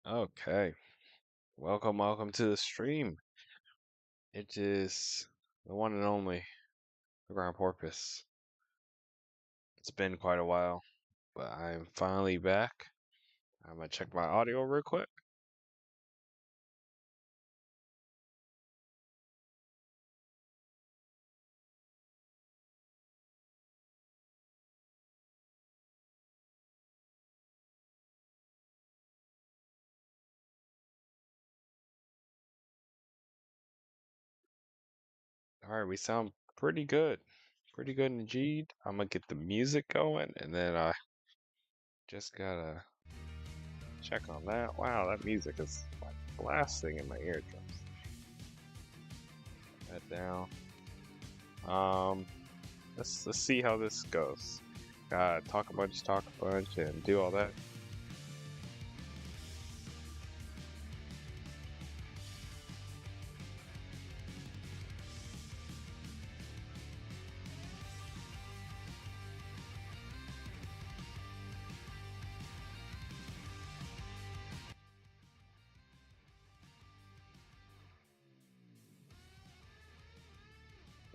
Okay, welcome to the stream. It is the one and only the Grand Porpoise. It's been quite a while, but I'm finally back. I'm gonna check my audio real quick. All right, we sound pretty good indeed. I'm gonna get the music going, and then I just gotta check on that. Wow, that music is like blasting in my eardrums. That down. Um, let's see how this goes. Talk a bunch, and do all that.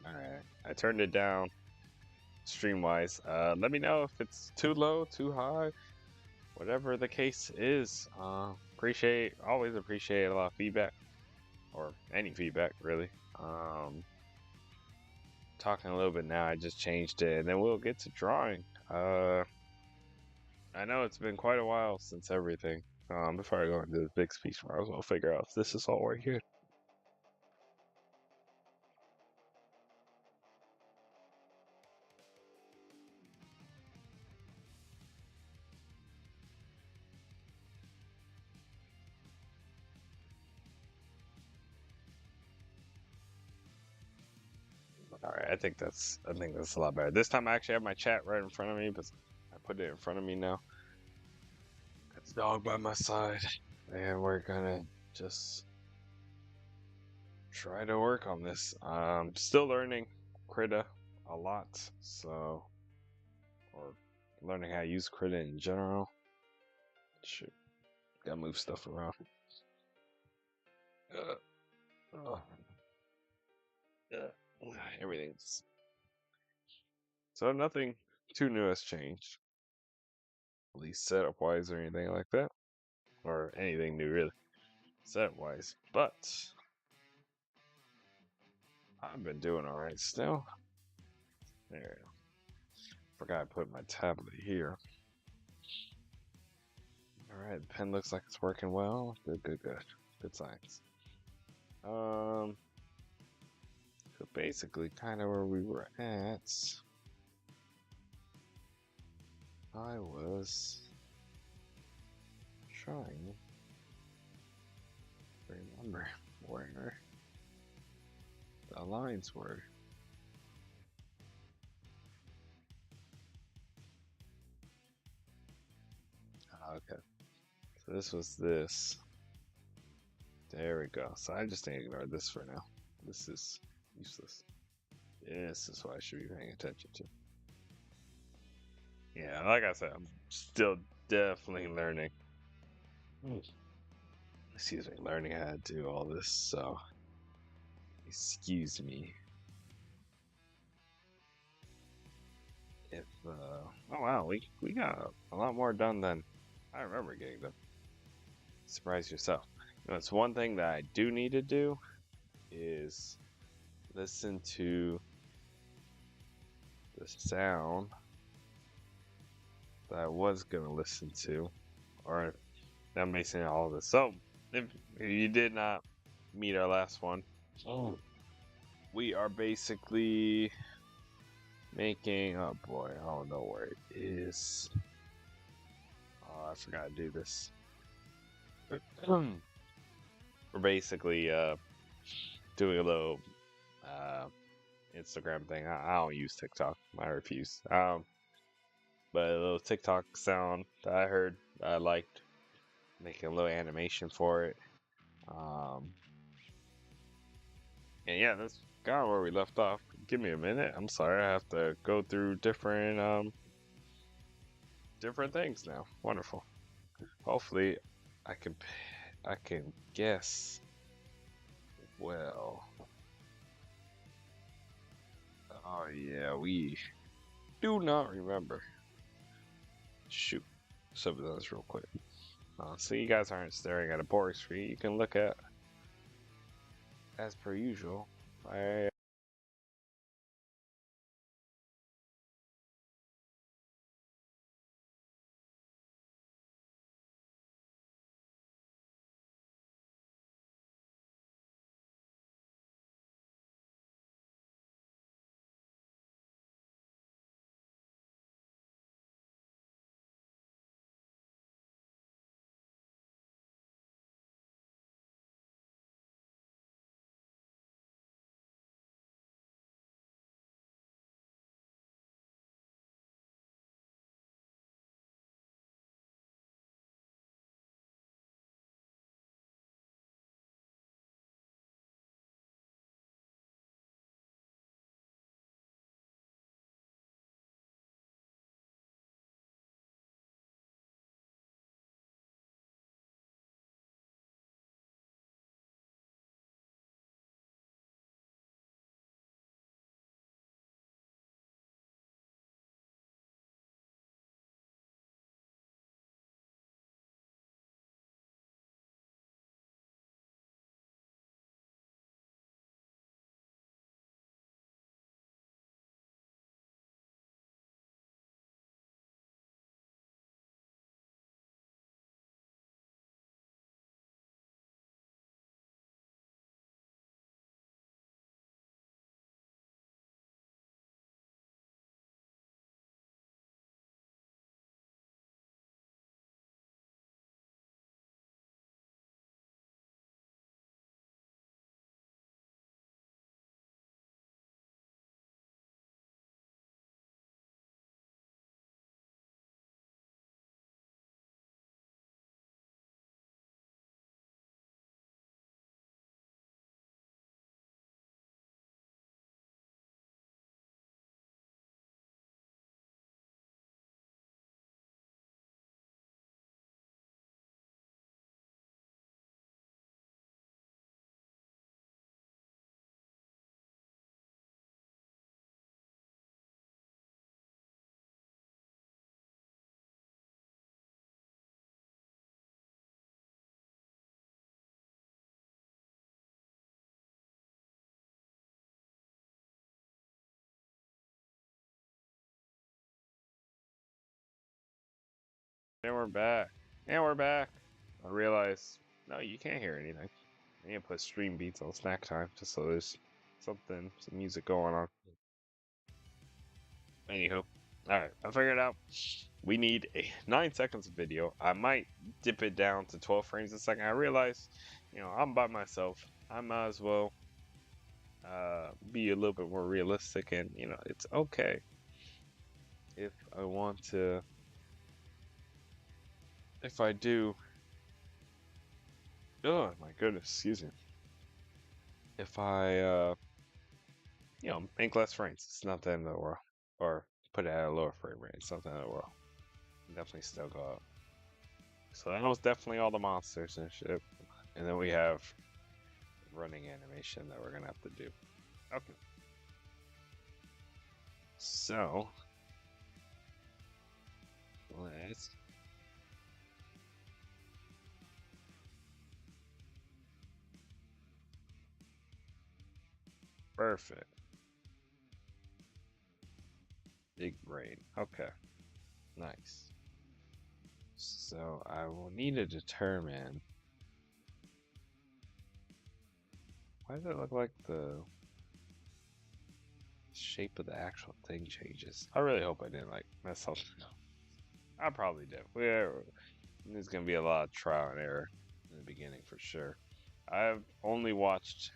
All right, I turned it down stream wise. Let me know if it's too low, too high, whatever the case is. Always appreciate a lot of feedback or any feedback really. Talking a little bit now, I just changed it, and then we'll get to drawing. I know it's been quite a while since everything. Before I go into the big speech, I might as well figure out if this is all right here. All right, I think that's a lot better. This time I actually have my chat right in front of me, but I put it in front of me now. Got the dog by my side, and we're gonna just try to work on this. Still learning Krita a lot, so or learning how to use Krita in general. Shoot, gotta move stuff around. Uh, uh, Everything's so nothing too new has changed, at least setup wise or anything like that, or anything new really setup wise. But I've been doing all right still. There, forgot I put my tablet here. All right, the pen looks like it's working well. Good signs. Um, so basically, kind of where we were at. I was trying to remember where the lines were. Okay, so this was this. There we go. So I just need to ignore this for now. This is useless. This is what I should be paying attention to. Yeah, like I said, I'm still definitely learning. Excuse me, learning how to do all this, so excuse me if oh wow, we got a lot more done than I remember getting done. Surprise yourself. You know, it's one thing that I do need to do is listen to the sound that I was gonna listen to, or I'm basing all of this. So if you did not meet our last one, we are basically making, oh boy, I don't know where it is. Oh, I forgot to do this. We're basically doing a little Instagram thing. I don't use TikTok. I refuse. But a little TikTok sound that I heard that I liked, making a little animation for it. Um, and yeah, that's kind of where we left off. Give me a minute. I'm sorry. I have to go through different things now. Wonderful. Hopefully, I can guess. Well, oh yeah, we do not remember. Shoot, some of those real quick. So you guys aren't staring at a board screen. You can look at, as per usual. I and we're back. And we're back. I realize, no, you can't hear anything. I need to put stream beats on snack time just so there's some music going on. Anywho, alright, I figured out we need 9 seconds of video. I might dip it down to 12 frames a second. I realize, I'm by myself. I might as well be a little bit more realistic, and it's okay if I want to. If I do, oh my goodness, excuse me. If I make less frames, it's not the end of the world. Or put it at a lower frame rate, it's not the end of the world. Definitely still go up. So that was definitely all the monsters and shit. And then we have running animation that we're gonna have to do. Okay. So let's perfect. Big brain. Okay. Nice. So I will need to determine, why does it look like the shape of the actual thing changes? I really hope I didn't like mess up. I probably did. There's gonna be a lot of trial and error in the beginning for sure. I've only watched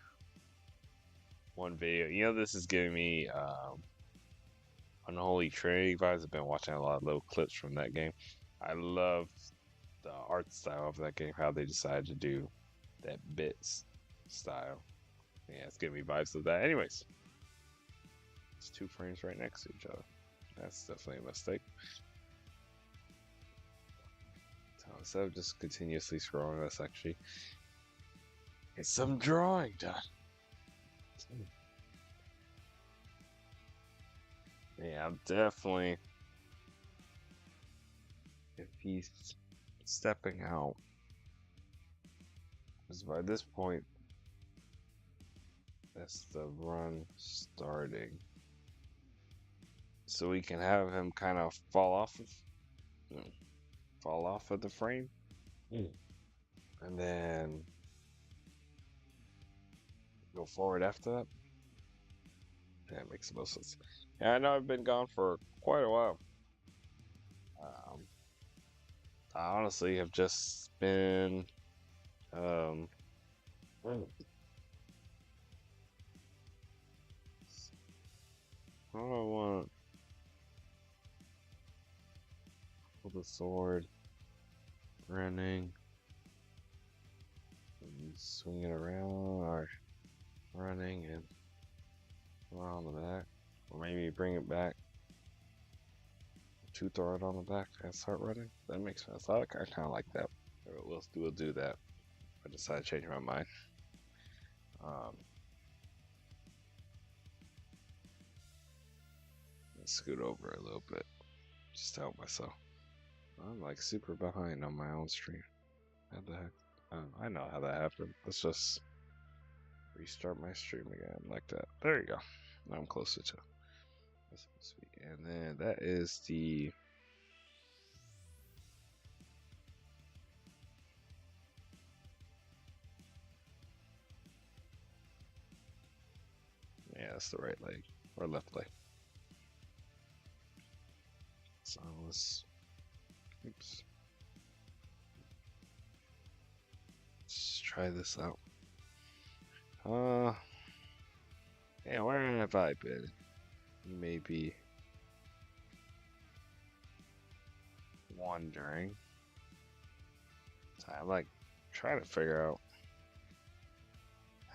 one video. This is giving me Unholy Trinity vibes. I've been watching a lot of little clips from that game. I love the art style of that game, how they decided to do that bits style. Yeah, it's giving me vibes of that. Anyways, it's 2 frames right next to each other. That's definitely a mistake. instead of just continuously scrolling, let's actually get some drawing done. Yeah, I'm definitely. If he's stepping out, because by this point, that's the run starting. So we can have him kind of fall off of the frame, and then go forward after that. Yeah, it makes the most sense. Yeah, I know I've been gone for quite a while. Um, I honestly have just been um, how do I want pull the sword, running, and swing it around, or running and around the back, or maybe bring it back to throw it on the back and start running. That makes sense. I kind of like that. We'll do that. I decided to change my mind. Um, let's scoot over a little bit just to help myself. I'm like super behind on my own stream. How the heck? I know how that happened. Let's just restart my stream again like that. There you go. Now I'm closer to. That's sweet. And then that is the. Yeah, that's the right leg or left leg. So let's. Oops. Let's try this out. Yeah, where have I been? You may be wondering. So I'm like trying to figure out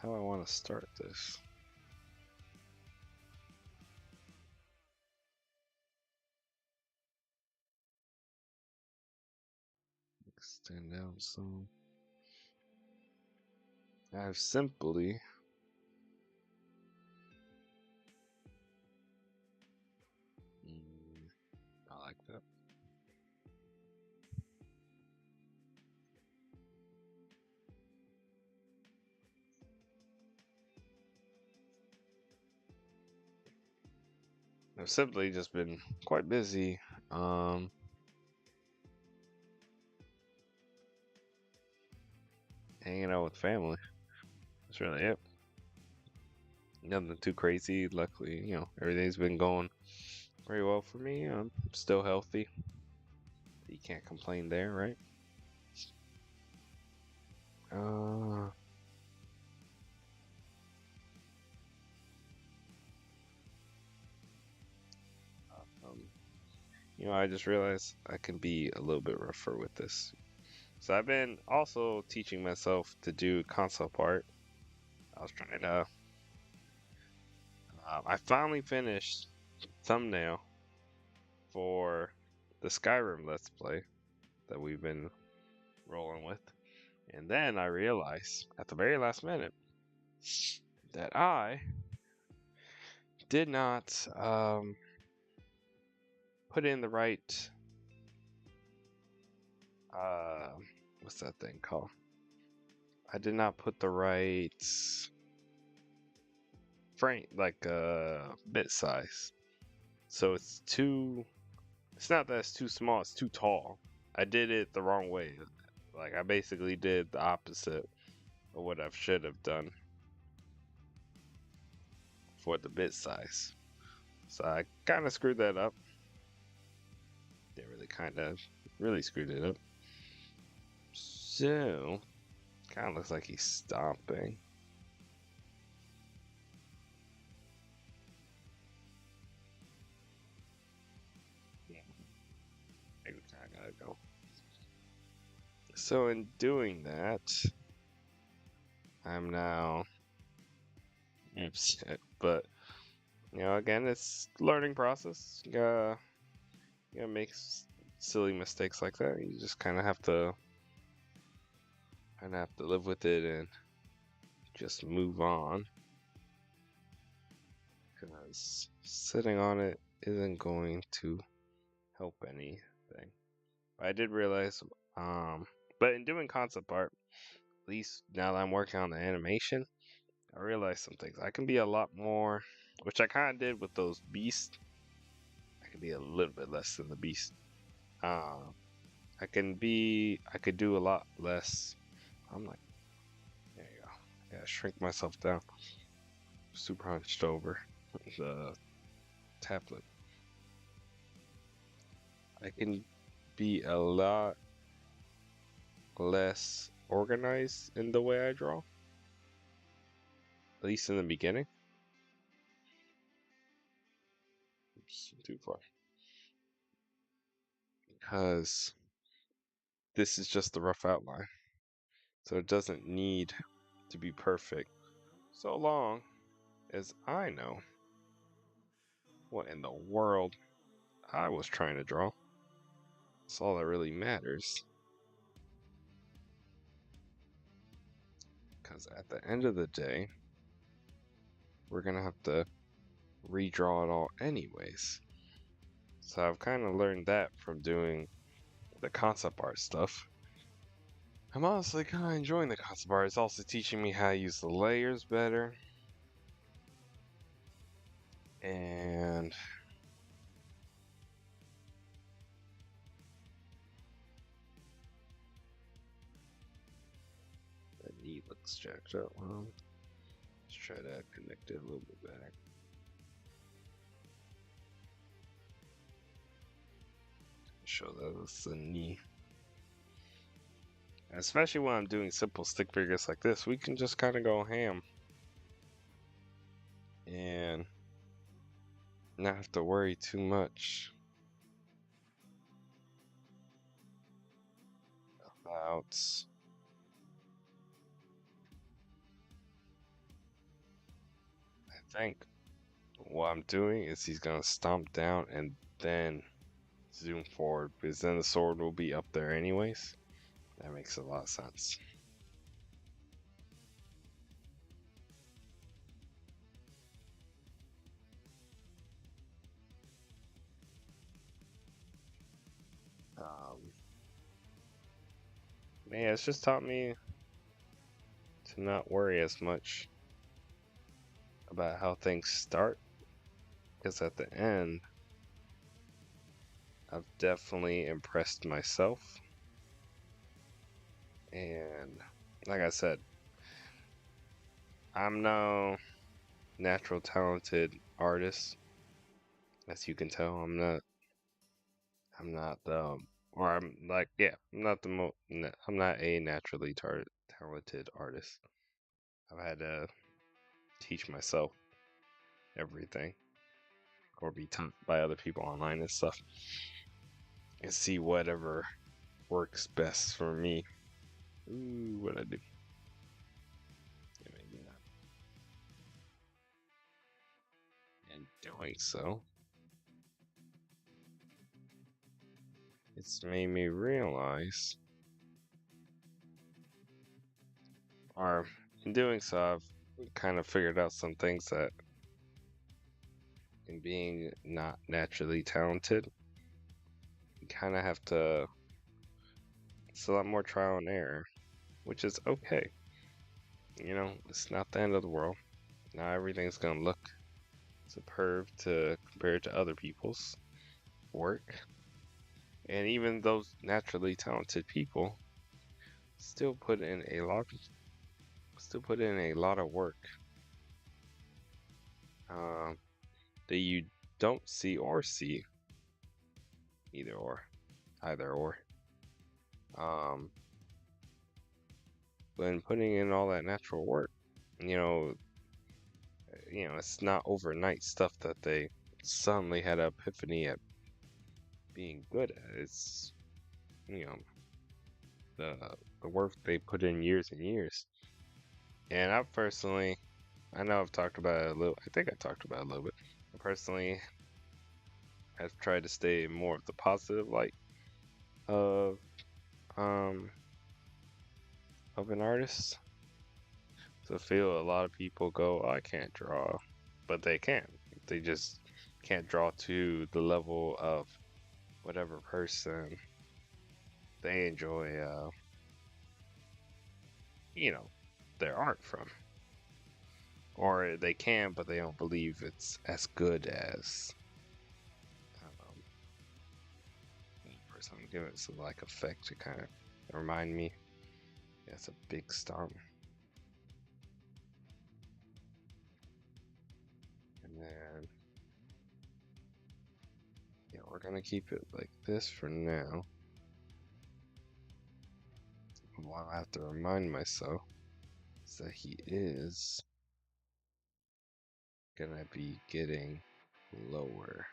how I want to start this. Extend down some. I've simply I like that. I've simply just been quite busy. Hanging out with family. That's really it. Nothing too crazy. Luckily, everything's been going very well for me. I'm still healthy. You can't complain there, right? Uh, um, I just realized I can be a little bit rougher with this. So I've been also teaching myself to do concept art. I was trying to. I finally finished thumbnail for the Skyrim Let's Play that we've been rolling with. And then I realized at the very last minute that I did not put in the right what's that thing called? I did not put the right frame, like bit size. So it's not that it's too small, it's too tall. I did it the wrong way. Like I basically did the opposite of what I should have done for the bit size. So I kind of screwed that up. They really screwed it up. So, kind of looks like he's stomping. Yeah, I gotta go. So in doing that, I'm now upset. But again, it's learning process. You gotta make silly mistakes like that. You just kind of have to live with it and just move on. Because sitting on it isn't going to help anything. But I did realize, um, but in doing concept art, at least now that I'm working on the animation, I realized some things. I can be a lot more, which I kind of did with those beasts. I can be a little bit less than the beast. Um, I could do a lot less. I'm like, there you go. I gotta shrink myself down. Super hunched over the tablet. I can be a lot less organized in the way I draw, at least in the beginning. Oops, too far. Because this is just the rough outline. So it doesn't need to be perfect. So long as I know what in the world I was trying to draw. That's all that really matters. Because at the end of the day, we're going to have to redraw it all anyways. So I've kind of learned that from doing the concept art stuff. I'm honestly kind of enjoying the concept art. It's also teaching me how to use the layers better. And the knee looks jacked up. Well, let's try to connect it a little bit better. Show that it's the knee. Especially when I'm doing simple stick figures like this, we can just kind of go ham and not have to worry too much about I think what I'm doing is he's gonna stomp down and then zoom forward because then the sword will be up there anyways. That makes a lot of sense. Um, yeah, it's just taught me to not worry as much about how things start because at the end, I've definitely impressed myself. And like I said, I'm no natural talented artist. As you can tell, I'm not the or I'm like yeah, I'm not the I'm not a naturally talented artist. I've had to teach myself everything or be taught by other people online and stuff and see whatever works best for me. Ooh, what I do. And doing so, it's made me realize, or in doing so, I've kind of figured out some things that in being not naturally talented, you kind of have to, it's a lot more trial and error, which is okay. You know, it's not the end of the world. Not everything's gonna look superb to compare to other people's work. And even those naturally talented people still put in a lot of work um, that you don't see or see either or either or when putting in all that natural work, you know it's not overnight stuff that they suddenly had an epiphany at being good at. It's you know the the work they put in years and years. And I know I've talked about it a little. I think I talked about it a little bit. I personally have tried to stay more of the positive light of um of an artist. So I feel a lot of people go, oh, I can't draw, but they can. They just can't draw to the level of whatever person they enjoy, you know, their art from. Or they can, but they don't believe it's as good as the person. I'm giving it some like effect to kind of remind me. That's a big stump. And then, yeah, we're gonna keep it like this for now. What I have to remind myself is that he is gonna be getting lower.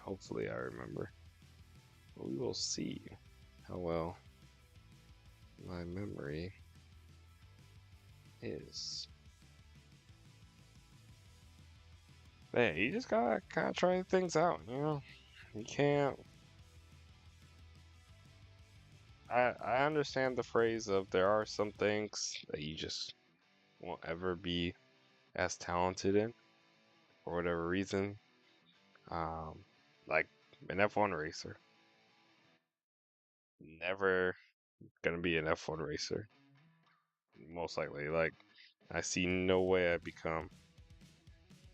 Hopefully I remember. But we will see how well my memory is. Man, you just gotta kind of try things out, you know? You can't. I understand the phrase of there are some things that you just won't ever be as talented in for whatever reason. Um, like an F1 racer. Never gonna be an F1 racer. Most likely. Like, I see no way I become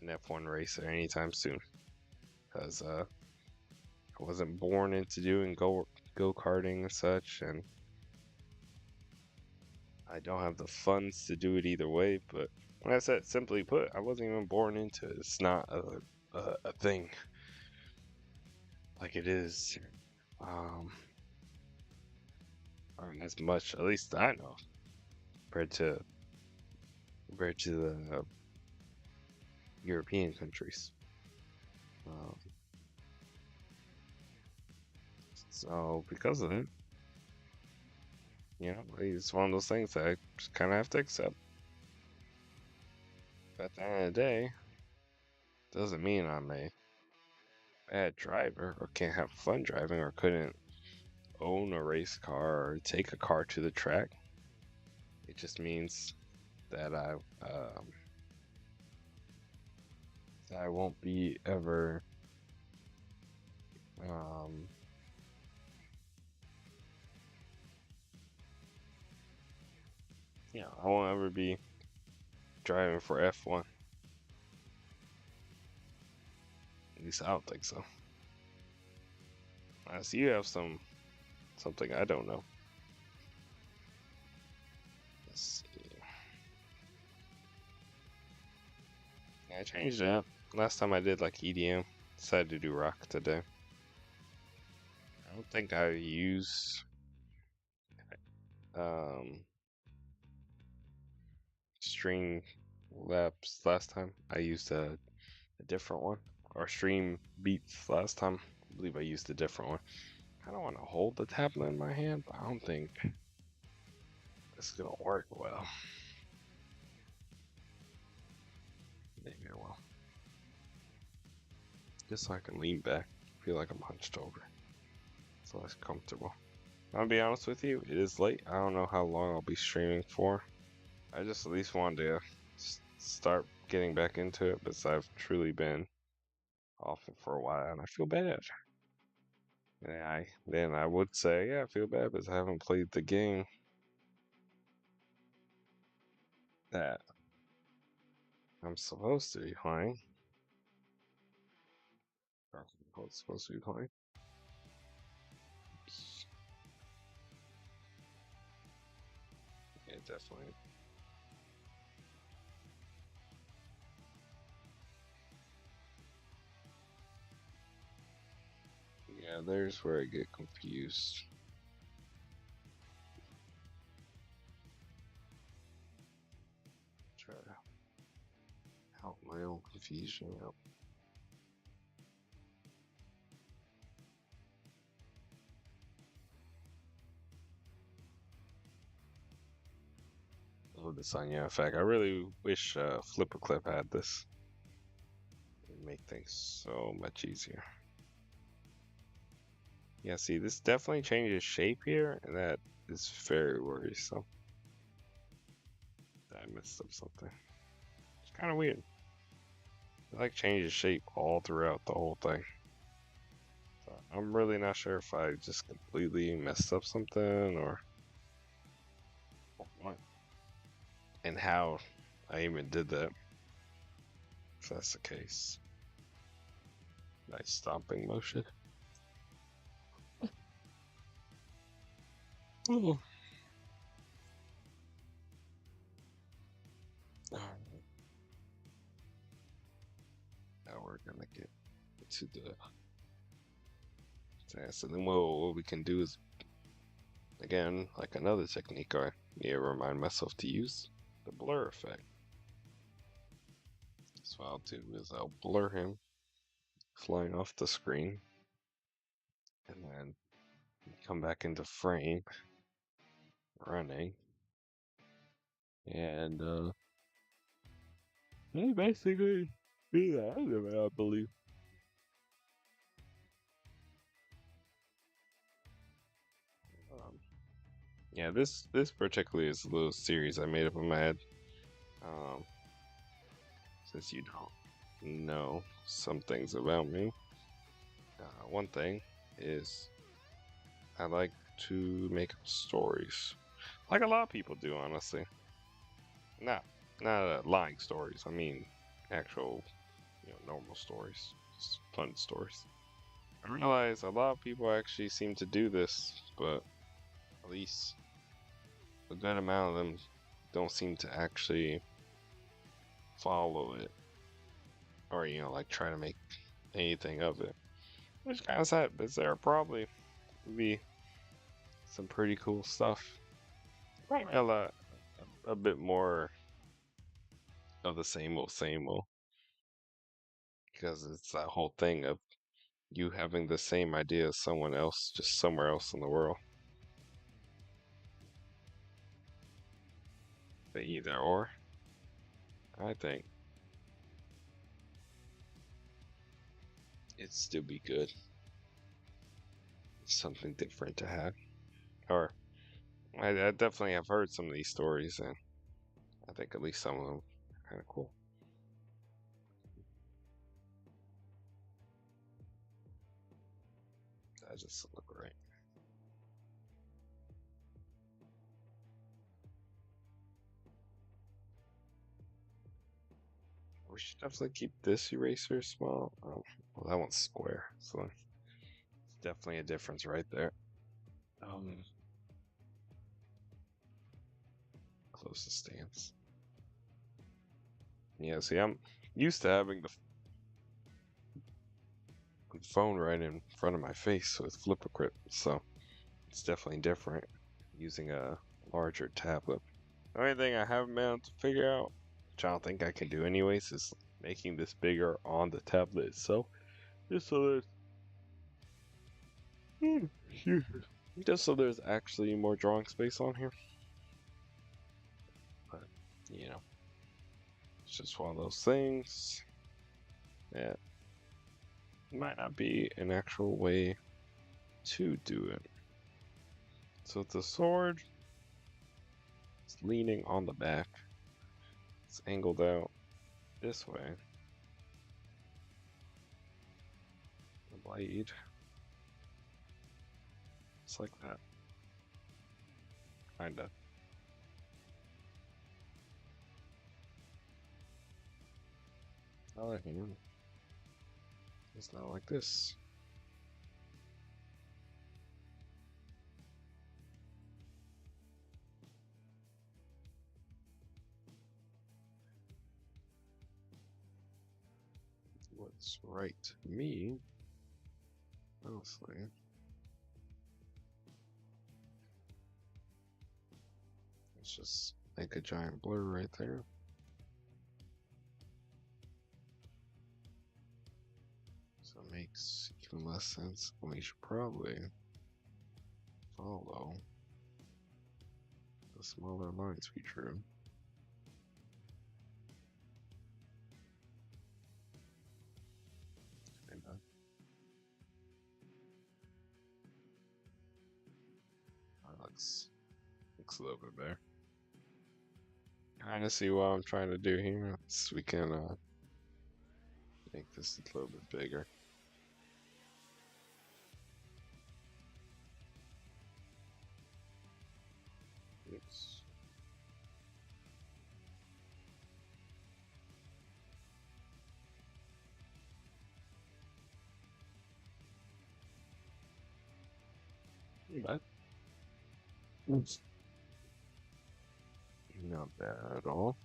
an F1 racer anytime soon. Because I wasn't born into doing go-karting and such, and I don't have the funds to do it either way. But when I said simply put, I wasn't even born into it. It's not a thing like it is. Um, or as much, at least I know, compared to the European countries. Um, so because of it, you know, it's one of those things that I just kind of have to accept. But at the end of the day, doesn't mean I'm a bad driver or can't have fun driving or couldn't own a race car or take a car to the track. It just means that I won't be ever um, I won't ever be driving for F1. At least I don't think so. I see you have something I don't know. Let's see. Yeah, I changed it up. Last time I did like EDM, decided to do rock today. I don't think I used um, string labs last time. I used a different one. Or stream beats last time. I believe I used a different one. I don't want to hold the tablet in my hand, but I don't think this is gonna work well. Maybe it will. Just so I can lean back, feel like I'm hunched over. It's less comfortable. I'll be honest with you, it is late. I don't know how long I'll be streaming for. I just at least wanted to start getting back into it, because I've truly been off it for a while, and I feel bad. And then I would say, yeah, I feel bad because I haven't played the game that I'm supposed to be playing. Or I'm supposed to be playing. Yeah, definitely. Yeah, there's where I get confused. Try to help my own confusion out. Oh, this on yeah. In fact, I really wish Flipper Clip had this. make things so much easier. Yeah, see, this definitely changes shape here, and that is very worrisome. I messed up something. It's kind of weird. It like changes shape all throughout the whole thing. So I'm really not sure if I just completely messed up something or what, and how I even did that. If that's the case. Nice stomping motion. Ooh. Alright. Now we're gonna get to the test. And then what we can do is, again, like another technique I need to remind myself to use, the blur effect. So what I'll do is I'll blur him flying off the screen, and then come back into frame, running, and he basically do that, I believe. Yeah, this particularly is a little series I made up in my head. Um, since you don't know some things about me, one thing is I like to make up stories, like a lot of people do, honestly. Not lying stories. I mean, actual, normal stories, just fun stories. I realize a lot of people actually seem to do this, but at least a good amount of them don't seem to actually follow it, or like try to make anything of it. Which kind of sad, because there probably be some pretty cool stuff. Right. A bit more of the same old, because it's that whole thing of you having the same idea as someone else, just somewhere else in the world. The either or, I think it'd still be good. Something different to have. Or, I definitely have heard some of these stories, and I think at least some of them are kind of cool. That just look right. We should definitely keep this eraser small. Oh, well, that one's square, so it's definitely a difference right there. Close the stance. Yeah, see, I'm used to having the phone right in front of my face with flipper grip, so it's definitely different using a larger tablet. The only thing I haven't been able to figure out, which I don't think I can do anyways, is making this bigger on the tablet itself, just so there's just so there's actually more drawing space on here. But it's just one of those things that might not be an actual way to do it. So the sword is leaning on the back. It's angled out this way. The blade. It's like that. Kinda. Other hand. It's not like this. What's right to me, honestly, let's just make a giant blur right there. So it makes even less sense. We should probably follow the smaller lines we drew. That looks a little bit better. Kind of see what I'm trying to do here. We can make this a little bit bigger. Oops. But not bad at all.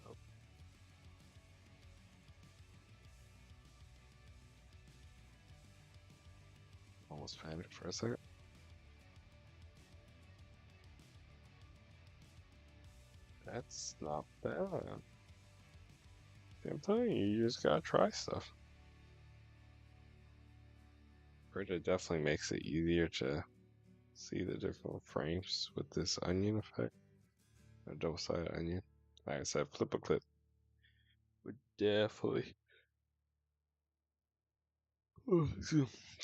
Oh, almost panicked for a second. That's not bad. I'm telling you, you just gotta try stuff. It definitely makes it easier to see the different frames with this onion effect. A double-sided onion. Like I said, flip a clip would definitely,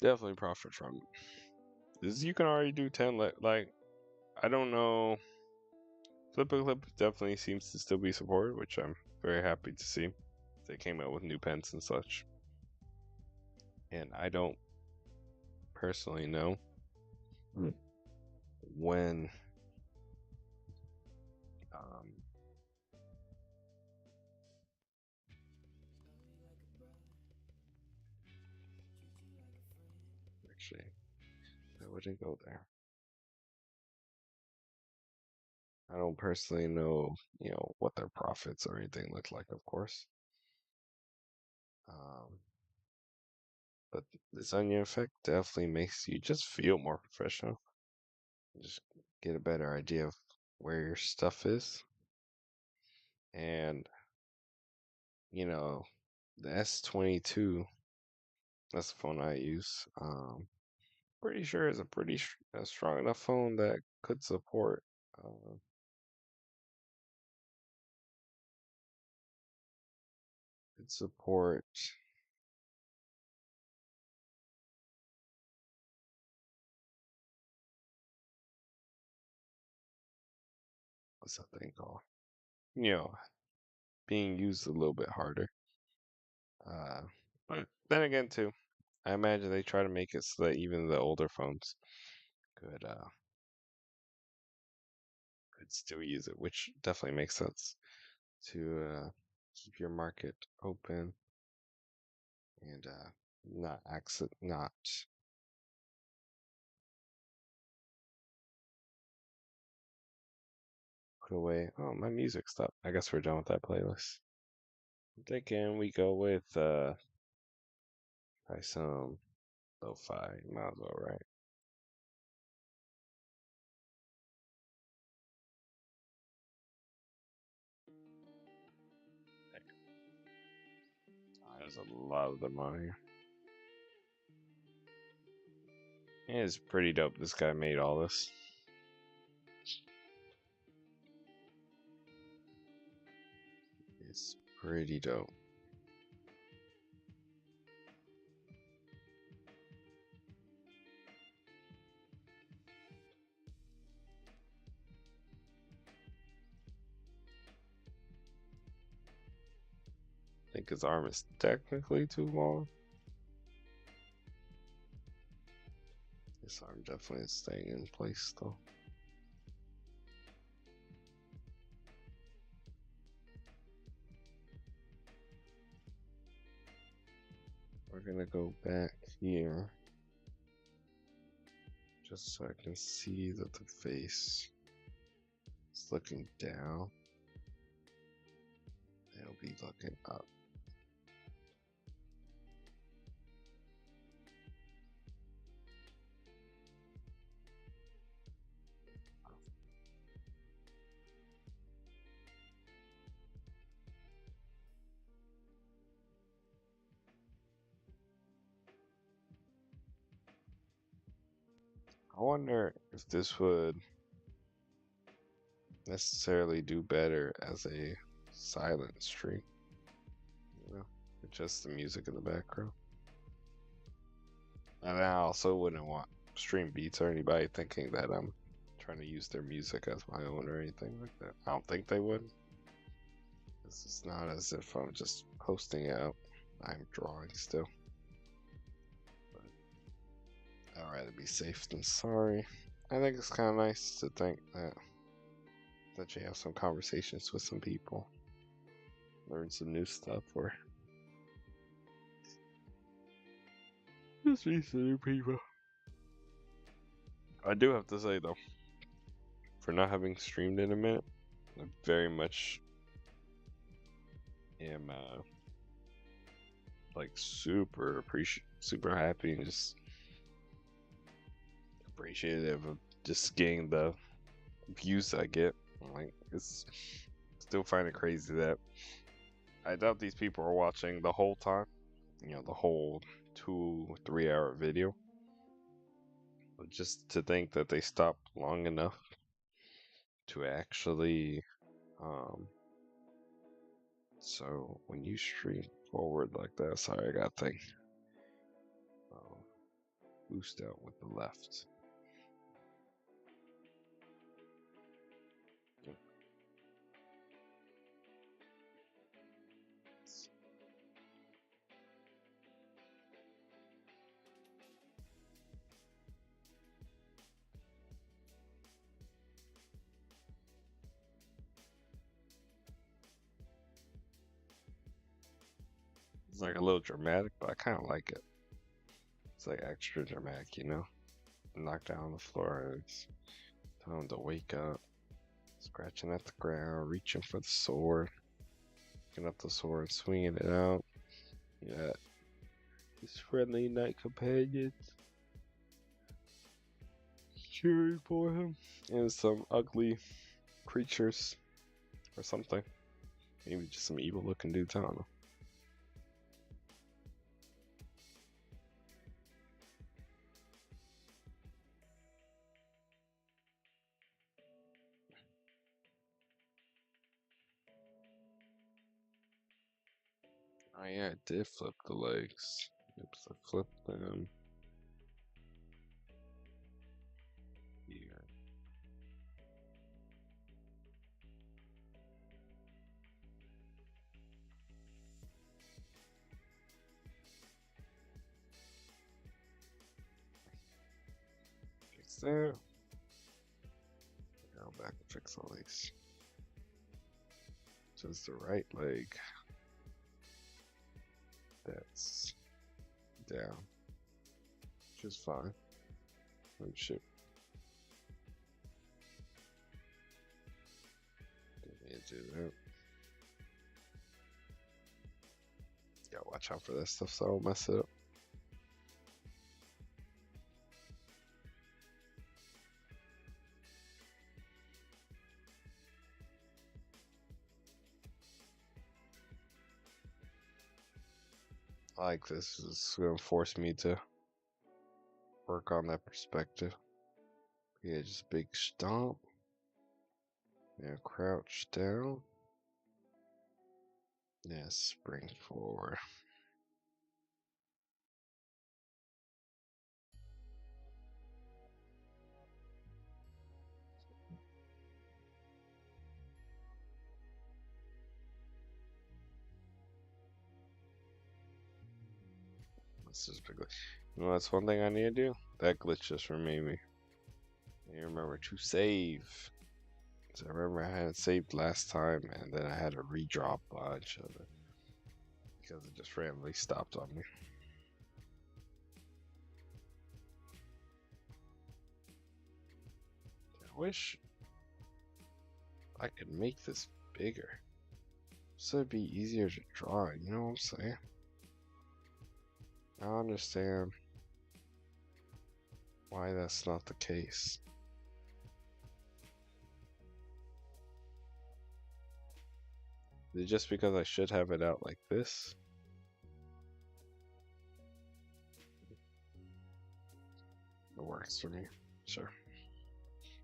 definitely profit from it. This you can already do 10. Like I don't know. Flip a clip definitely seems to still be supported, which I'm very happy to see. They came out with new pens and such, and I don't personally know when um, actually that wouldn't go there. I don't personally know, what their profits or anything look like, of course. Um, but this onion effect definitely makes you just feel more professional. Just get a better idea of where your stuff is. And, the S22, that's the phone I use. Pretty sure it's a strong enough phone that could support. Could support. What's that thing called? You know, being used a little bit harder. Uh, but then again, too, I imagine they try to make it so that even the older phones could could still use it, which definitely makes sense to keep your market open and not put away. Oh, my music stopped. I guess we're done with that playlist. I'm thinking we go with try some lo-fi. Might as well, right? There's a lot of them on here. It's pretty dope. This guy made all this. It's pretty dope. I think his arm is technically too long. This arm definitely is staying in place though. We're gonna go back here just so I can see that the face is looking down. It'll be looking up. I wonder if this would necessarily do better as a silent stream. just the music in the background. And I also wouldn't want stream beats or anybody thinking that I'm trying to use their music as my own or anything like that. I don't think they would. It's not as if I'm just posting it out. I'm drawing still. But I'd rather be safe than sorry. I think it's kind of nice to think that you have some conversations with some people, learn some new stuff, or just meet some new people. I do have to say though, for not having streamed in a minute, I very much am like super happy and just appreciative of just getting the views I get. Like, it's still find it crazy that I doubt these people are watching the whole time, the whole 2-3 hour video. But just to think that they stopped long enough to actually, so when you stream forward like that, sorry, I got thing. Boost out with the left. It's like a little dramatic, but I kind of like it. It's like extra dramatic, Knocked down on the floor, and it's time to wake up. Scratching at the ground, reaching for the sword, picking up the sword, swinging it out. Yeah, his friendly knight companions cheering for him, and some ugly creatures or something. Maybe just some evil-looking dudes. I don't know. Oh yeah, I did flip the legs. Oops, I flipped them. Here. Fix that. Go back and fix all these. Just the right leg. That's down. Which is fine. Oh shit. Didn't need to do that. Gotta watch out for that stuff so I don't mess it up. I like this. It's gonna force me to work on that perspective. Yeah, just big stomp. Yeah, crouch down. Yeah, spring forward. This is big. That's one thing I need to do. That glitch just reminded me. I remember to save. So I remember I had it saved last time, and then I had to redraw a bunch of it because it just randomly stopped on me. I wish I could make this bigger so it'd be easier to draw. You know what I'm saying? I understand why that's not the case. Is it just because I should have it out like this? It works for me. Sure.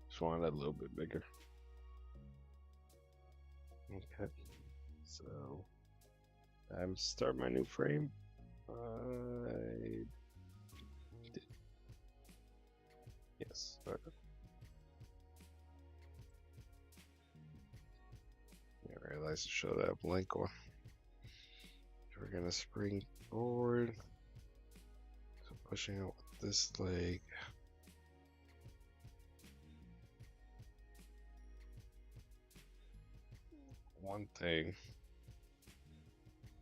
Just wanted it a little bit bigger. Okay. So I'm start my new frame. I did. Yes. I realized to show that blank one. We're gonna spring forward. So pushing out with this leg. One thing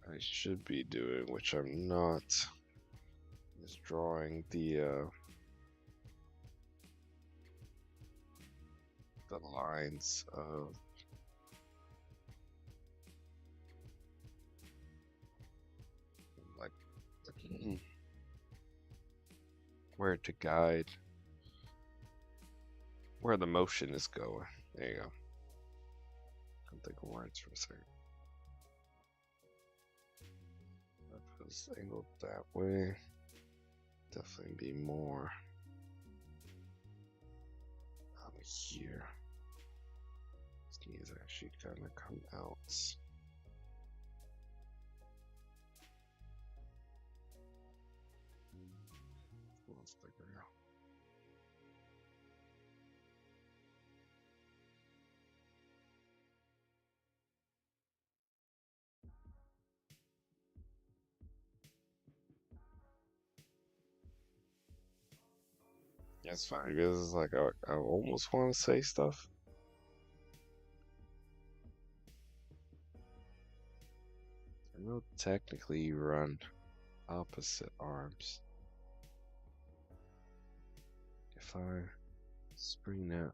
I should be doing, which I'm not, is drawing the lines of like where to guide where the motion is going. There you go. Can't think of words for a second. If it's angled that way, definitely be more here. This needs actually kind of come out. Let's figure it out. Yeah, it's fine because it's like I almost want to say stuff. I know technically you run opposite arms. If I spring that.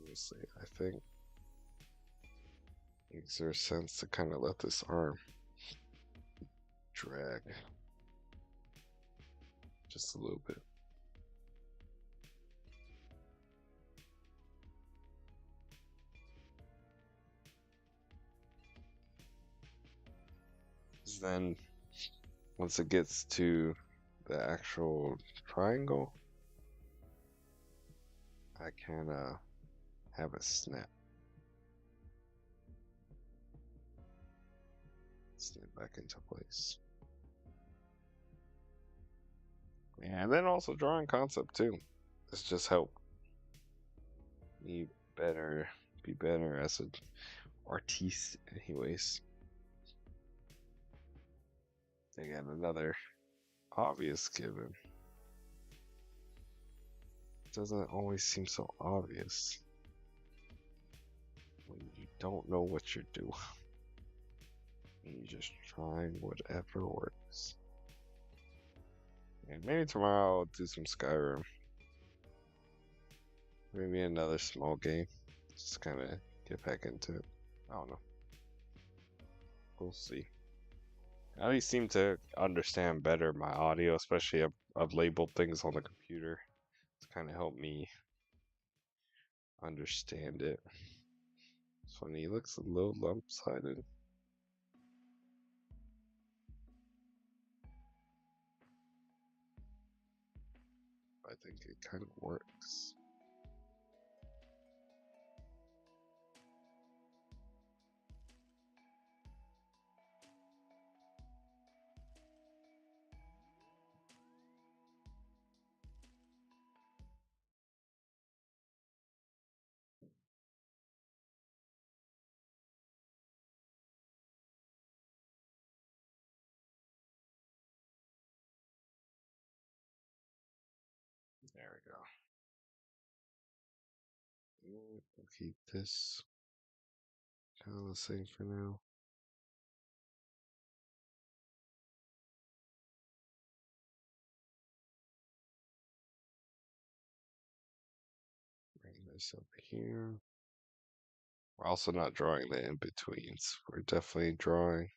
Honestly, I think makes there sense to kind of let this arm drag just a little bit. Then once it gets to the actual triangle, I can have it snap back into place. And then also drawing concept too. This just help me be better as an artiste anyways. Again, another obvious given. It doesn't always seem so obvious when you don't know what you're doing. And you're just trying whatever works. And maybe tomorrow I'll do some Skyrim. Maybe another small game. Just kind of get back into it. I don't know. We'll see. I at least seem to understand better my audio, especially I've labeled things on the computer. It's kind of helped me understand it. It's funny, it looks a little lopsided. I think it kind of works. There we go. We'll keep this kind of the same for now. Bring this up here. We're also not drawing the in-betweens. We're definitely drawing,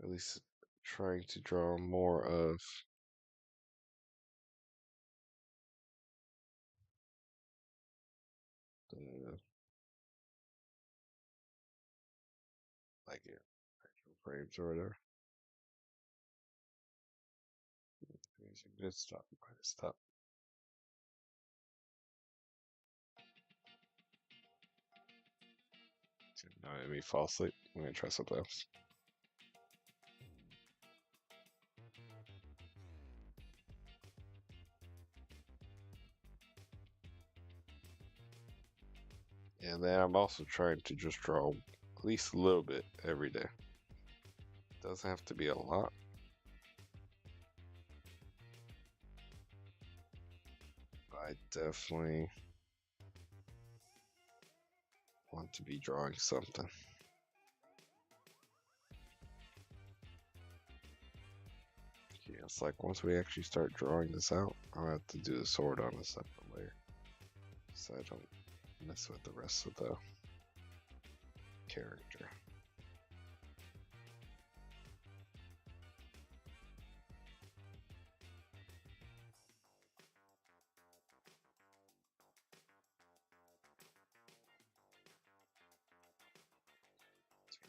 at least trying to draw more of the like actual frames or whatever. Good stuff. Good stuff. Now let me fall asleep. I'm gonna try something else. And then I'm also trying to just draw at least a little bit every day. Doesn't have to be a lot. I definitely want to be drawing something. Yeah, it's like once we actually start drawing this out, I'll have to do the sword on a separate layer, so I don't mess with the rest of the character.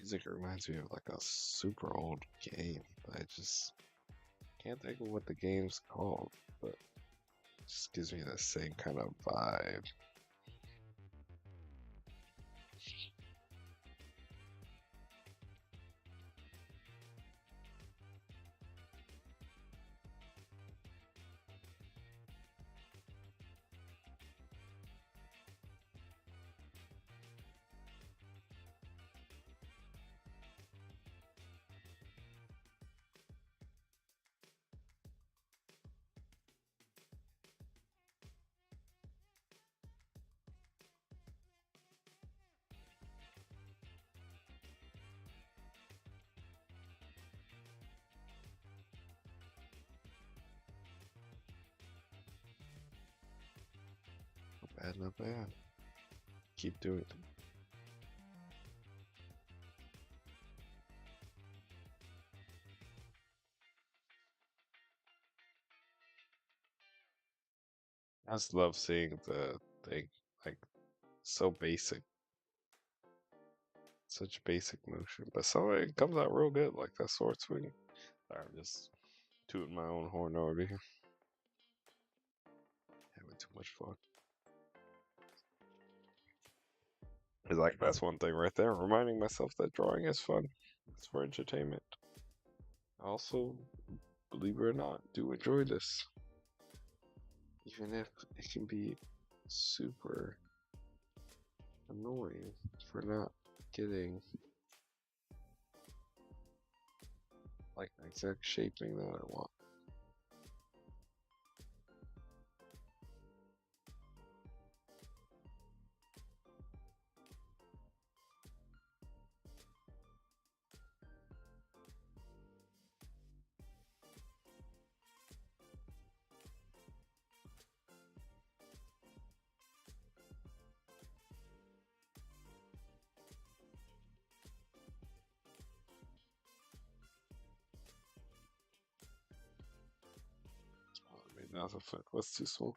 Music reminds me of like a super old game, but I just can't think of what the game's called, but it just gives me the same kind of vibe. Not bad, not bad. Keep doing it. I just love seeing the thing, like so basic, such basic motion, but some of it comes out real good, like that sword swing. Sorry, I'm just tooting my own horn over here. Having too much fun. It's like that's one thing right there, reminding myself that drawing is fun. It's for entertainment. Also, believe it or not, do enjoy this. Even if it can be super annoying for not getting like the exact shaping that I want. Oh, I mean, that's a fact. That's too small.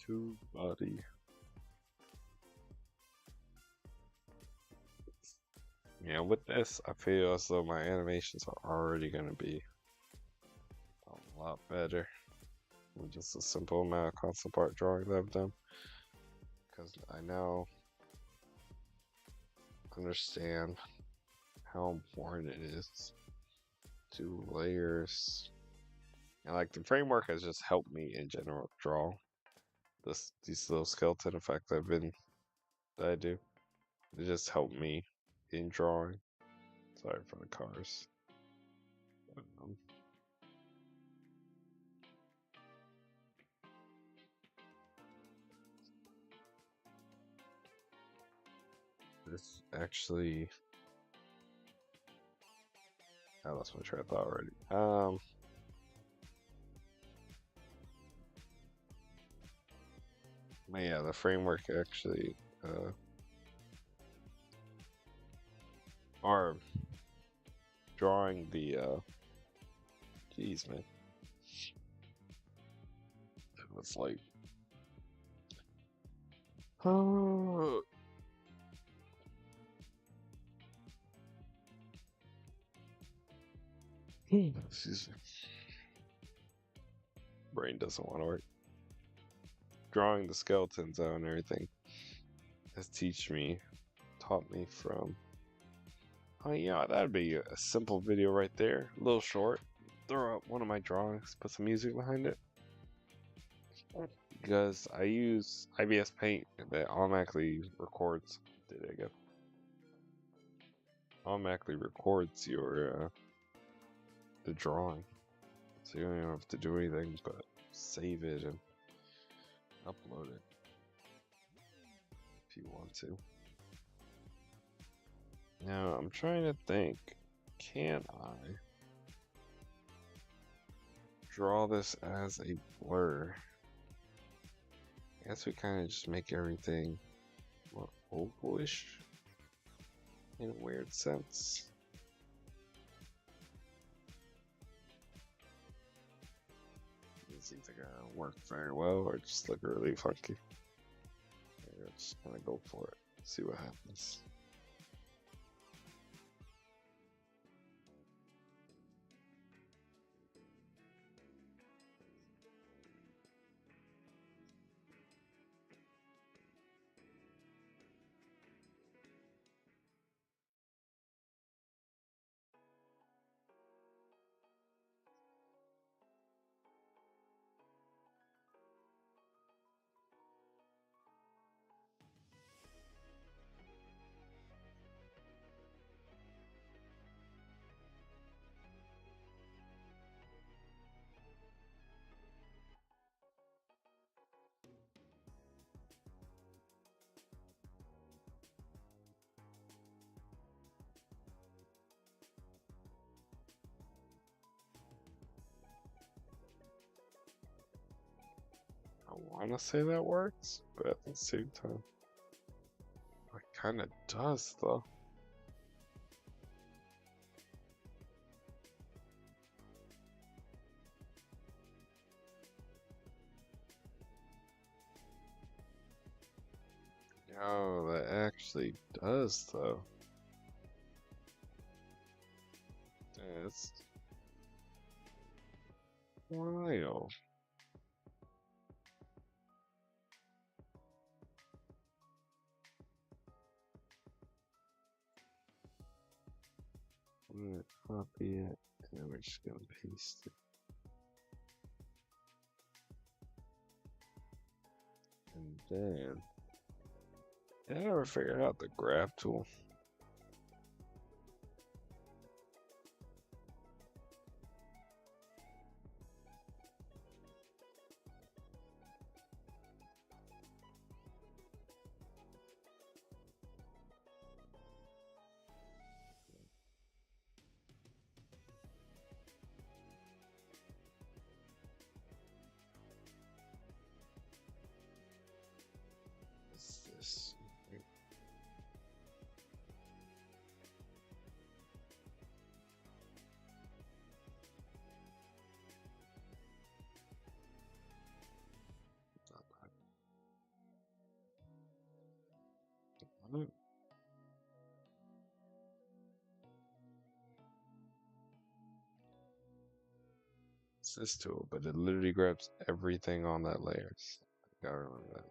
Too body. Yeah, with this, I feel as though my animations are already going to be a lot better with just a simple amount of concept art drawing that I've done. Because I now understand how important it is to layers. And like the framework has just helped me in general draw these little skeleton effects that I do. It just helped me in drawing. Sorry for the cars. Um, this actually, I lost my train of thought already. But yeah, the framework actually, or drawing the, geez, man, it was like, oh, excuse me, brain doesn't want to work. Drawing the skeletons out and everything has taught me from. Oh yeah, that'd be a simple video right there, a little short. Throw up one of my drawings, put some music behind it. Because I use IBS Paint that automatically records. Did it again? Automatically records your the drawing, so you don't even have to do anything but save it and upload it if you want to. Now I'm trying to think, can I draw this as a blur? I guess we kind of just make everything more ovalish in a weird sense. It's either gonna work very well or just look really funky. I'm just gonna go for it, see what happens. I want to say that works, but at the same time, it kind of does though. Yo, that actually does though. That's wild. I'm gonna copy it and then we're just gonna paste it. And then, did I ever figure out the grab tool? What's this? Not that. It's this tool, but it literally grabs everything on that layer. So gotta remember that.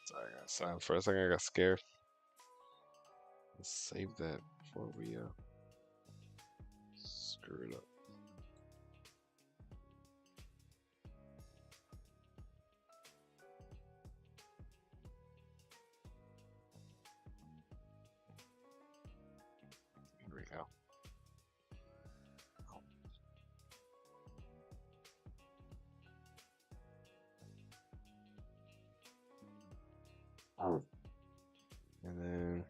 Sorry, I got silent for a second. I got scared. Let's save that before we screw it up. Here we go. Oh. And then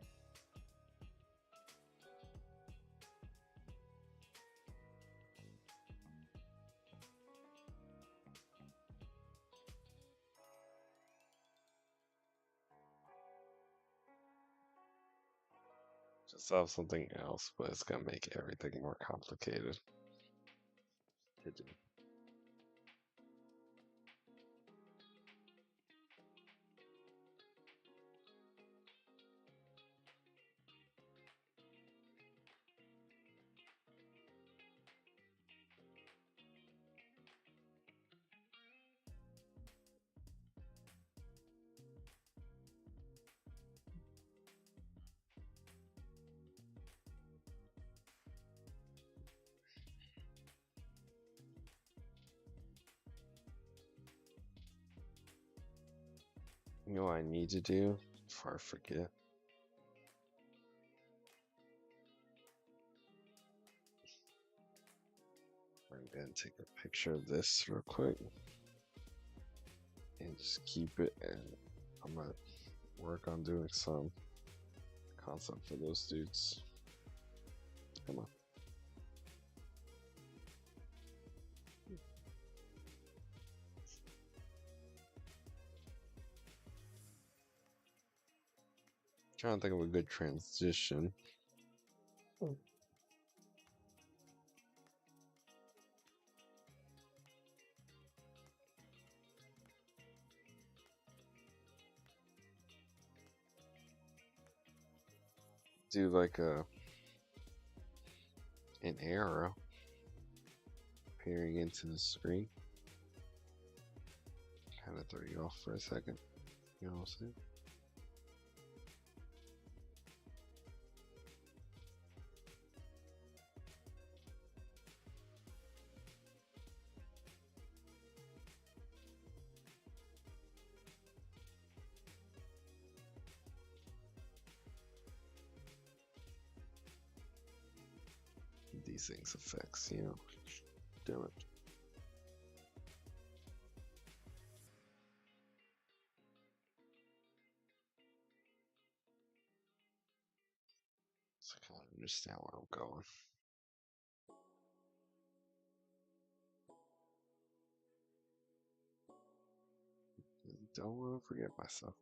just have something else, but it's gonna make everything more complicated to do. You know what I need to do before I forget? I'm gonna take a picture of this real quick and just keep it, and I'm gonna work on doing some concept for those dudes. Come on. Trying to think of a good transition. Do like an arrow appearing into the screen. Kind of throw you off for a second. You know what I'm saying? These things effects, you know. Do it. So I kind of understand where I'm going. Don't want to forget myself.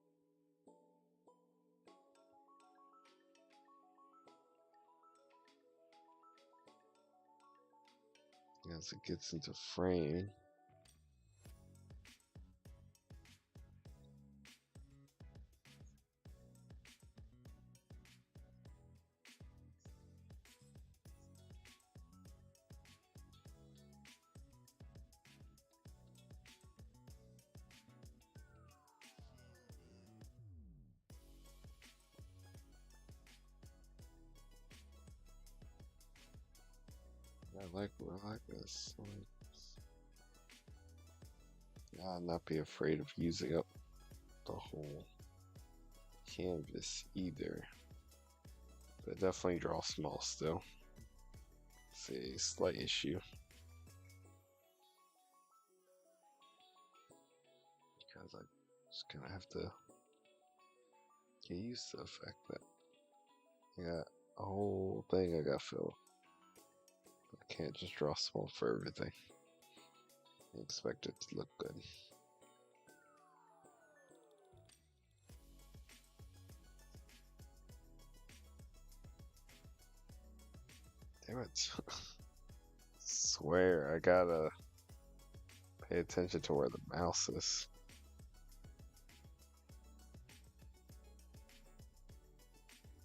As it gets into frame, I like this. I'll not be afraid of using up the whole canvas either. But definitely draw small still. It's a slight issue. Because I just kind of have to get used to the fact that I got a whole thing I got filled. I can't just draw small for everything. I expect it to look good. Damn it. Swear, I gotta pay attention to where the mouse is.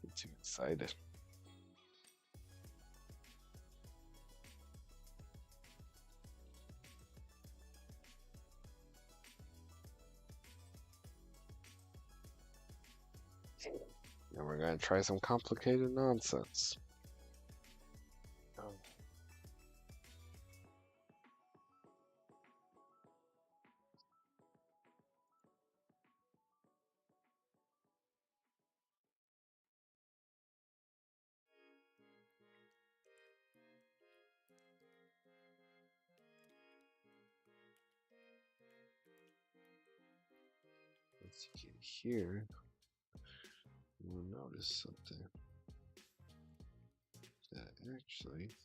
Get too excited. And we're gonna try some complicated nonsense. Once you get here, you'll notice something that actually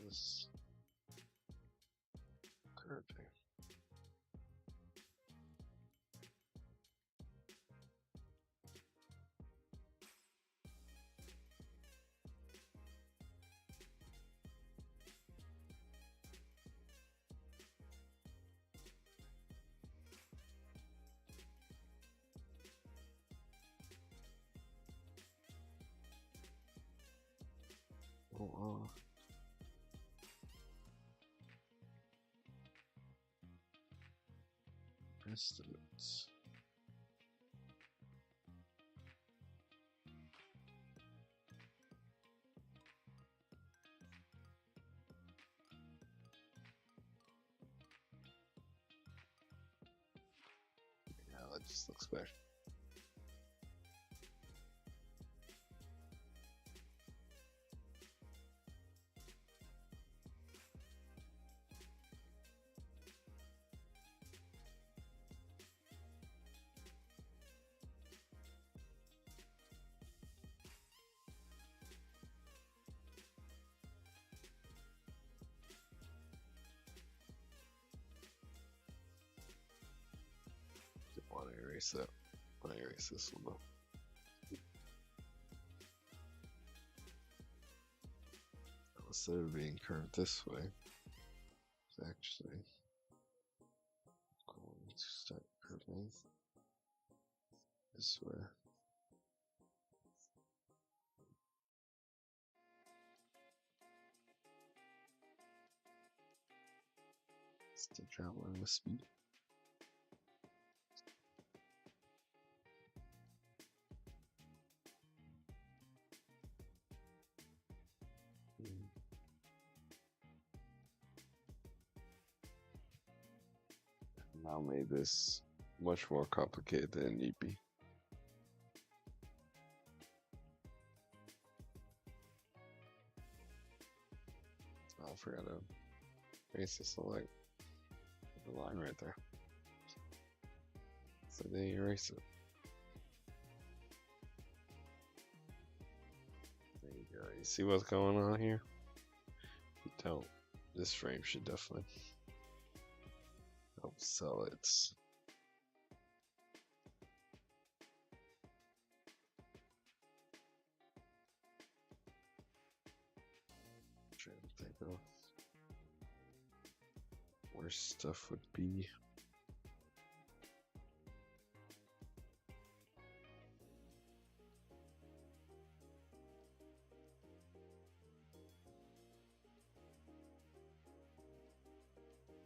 is curving. Oh, estimates. Yeah, that just looks better. Didn't want to erase that. I want to erase this one though. Instead of being curved this way, it's actually going to start curving this way. Still traveling with speed. Now made this much more complicated than it need be. Oh, I forgot to erase this like the line right there. So they erase it. There you go. You see what's going on here? You don't. This frame should definitely help sell it. Trying to think of where stuff would be.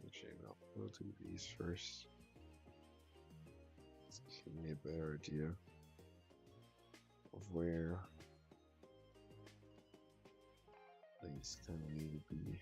Actually, no, we'll do these first. Give me a better idea of where things kind of need to be.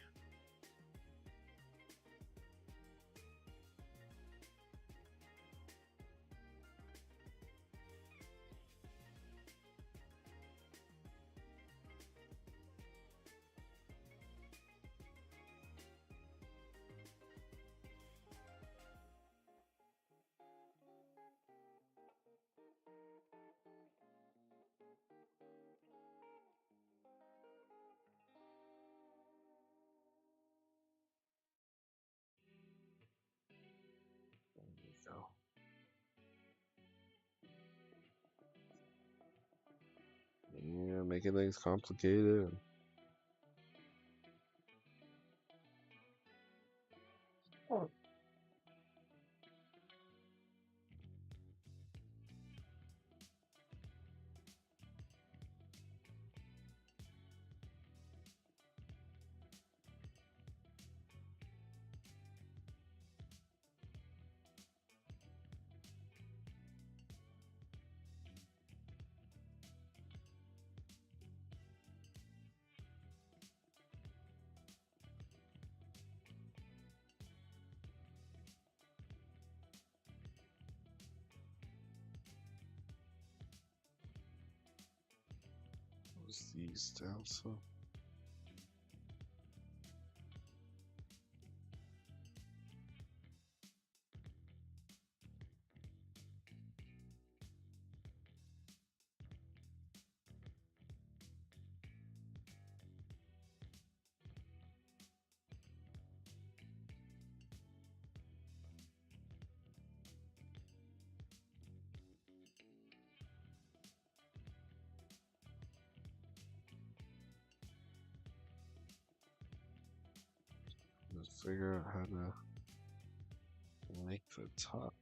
So yeah, making things complicated. Close these down so. Let's figure out how to make the top.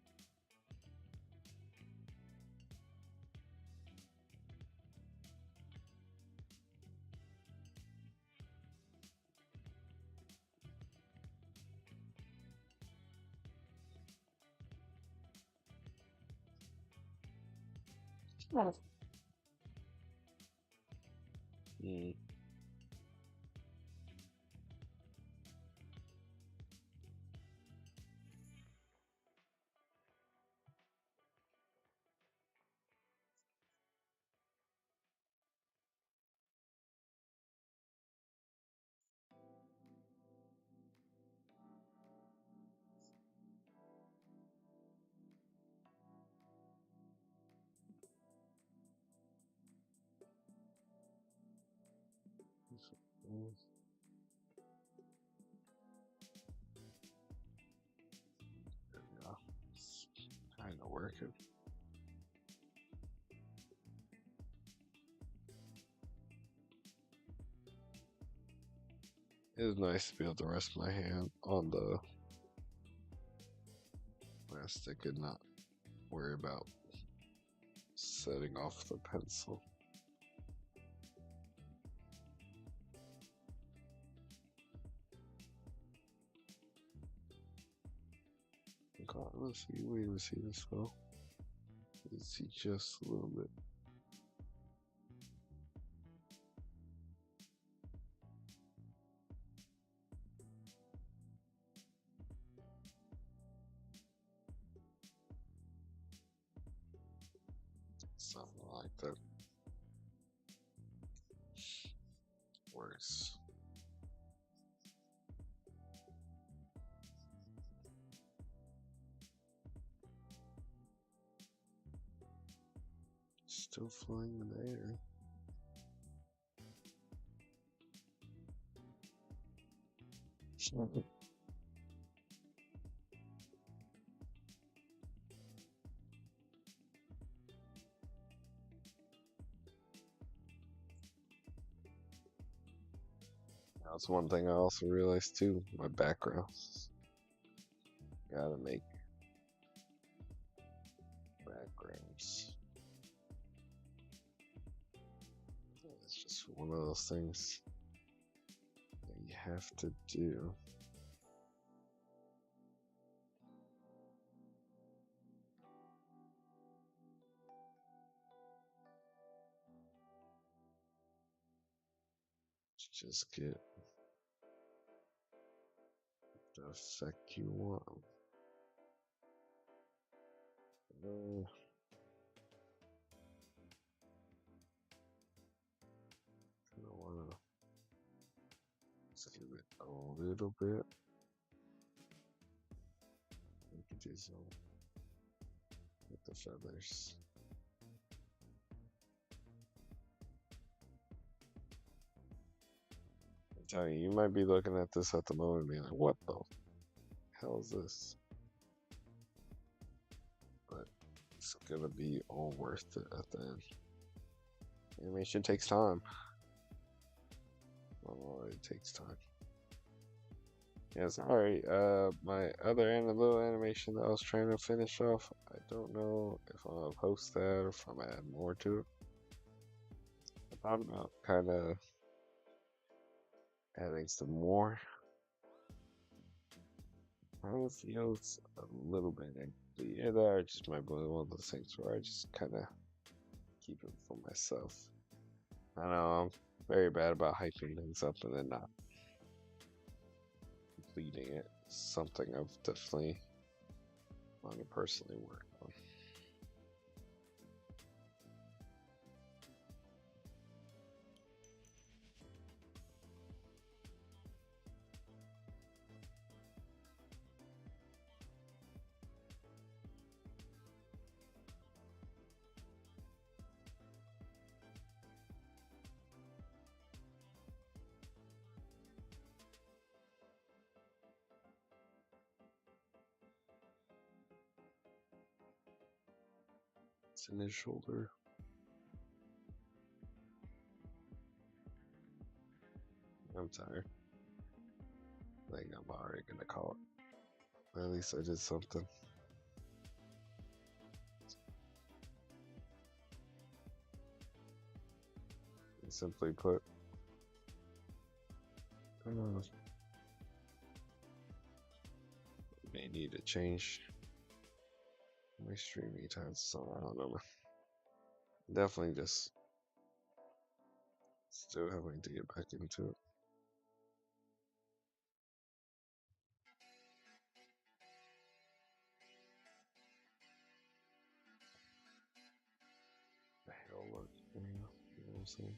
Hmm. There we go. It's kind of working. It is nice to be able to rest my hand on the plastic and not worry about setting off the pencil. God, let's see, wait to see this well. Let's see just a little bit. Something like that. Worse. Still flying in the air. That's one thing I also realized too. My backgrounds. Gotta make backgrounds. It's just one of those things that you have to do. Just get the effect you want. I want to save it a little bit. We could do some with the feathers. I'm telling you, you might be looking at this at the moment and being like, what the hell is this? But it's gonna be all worth it at the end. Animation takes time. Oh, it takes time. Yes, alright. My other little animation that I was trying to finish off, I don't know if I'm gonna post that or if I'm gonna add more to it. I thought about kind of adding some more. It feels a little bit empty. Yeah, that just might be one of those things where I just kind of keep it for myself. I know I'm very bad about hyping things up and then not completing it. Something I've definitely want to personally work on. It's in his shoulder. I'm tired. I think I'm already gonna call it. At least I did something. And simply put, may need to change my streaming times. So I don't know. Definitely just still having to get back into it. It'll work. You know what I'm saying?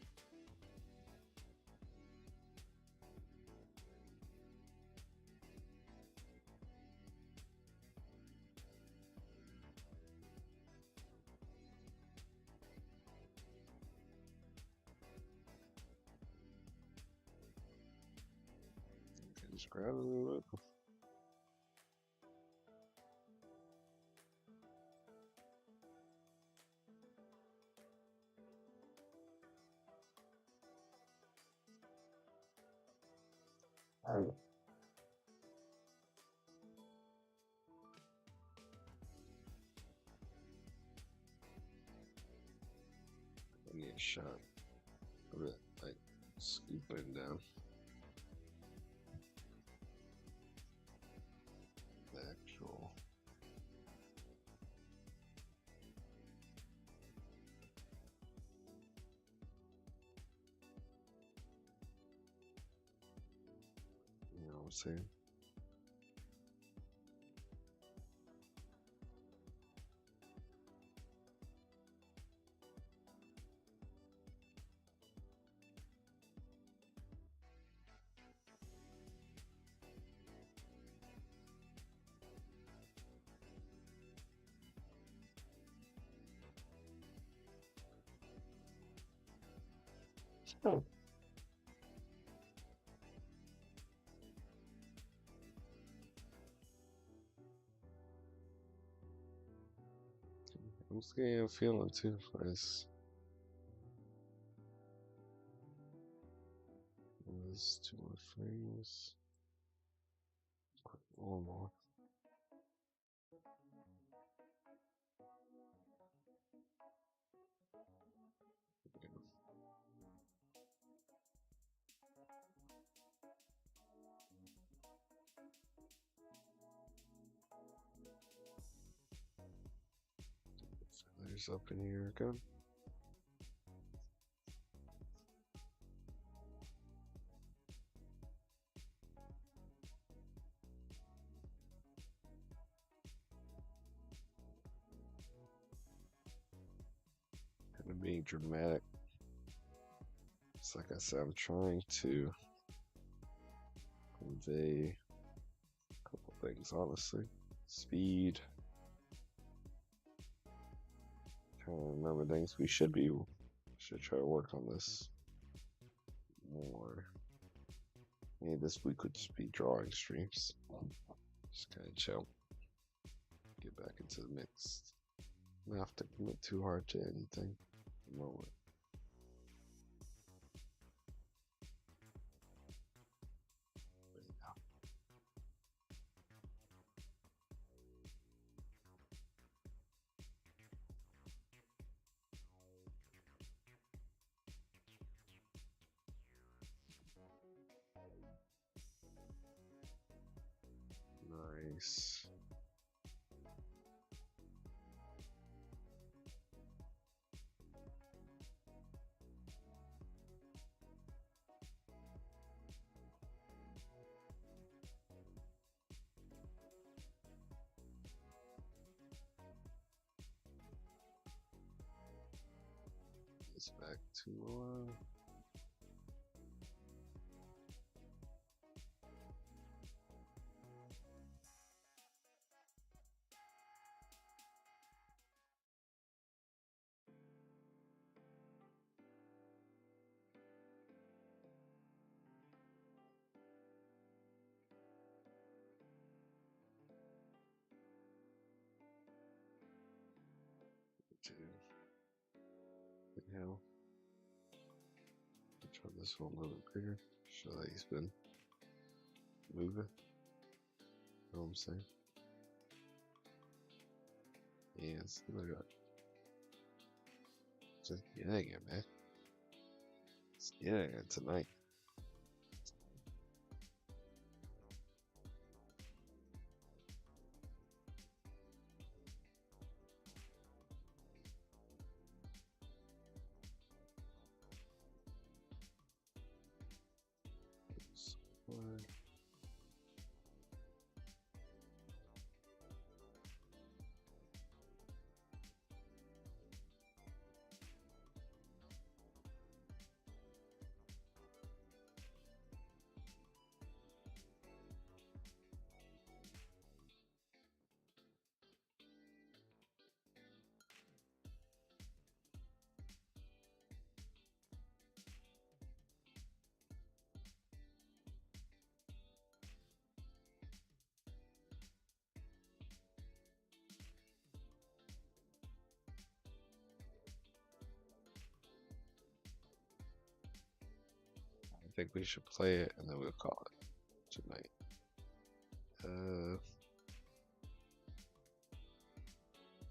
Okay, just grab it a little bit. Alright. I need a shot of it, like scooping down. The actual. You know what I'm saying? Oh. I'm just getting a feeling too for this. There's 2 more frames. One more. There's up in here again. Kind of being dramatic. It's like I said, I'm trying to convey a couple things, honestly. Speed. Trying to remember things. We should try to work on this more. Maybe this week could just be drawing streams. Just kind of chill. Get back into the mix. Not have to commit too hard to anything at the moment. Nice. It's back to two. Now, try this one a little bit bigger. Show that he's been moving. You know what I'm saying? Yes, look at that. Just getting it, man. Just getting it tonight. I think we should play it and then we'll call it tonight.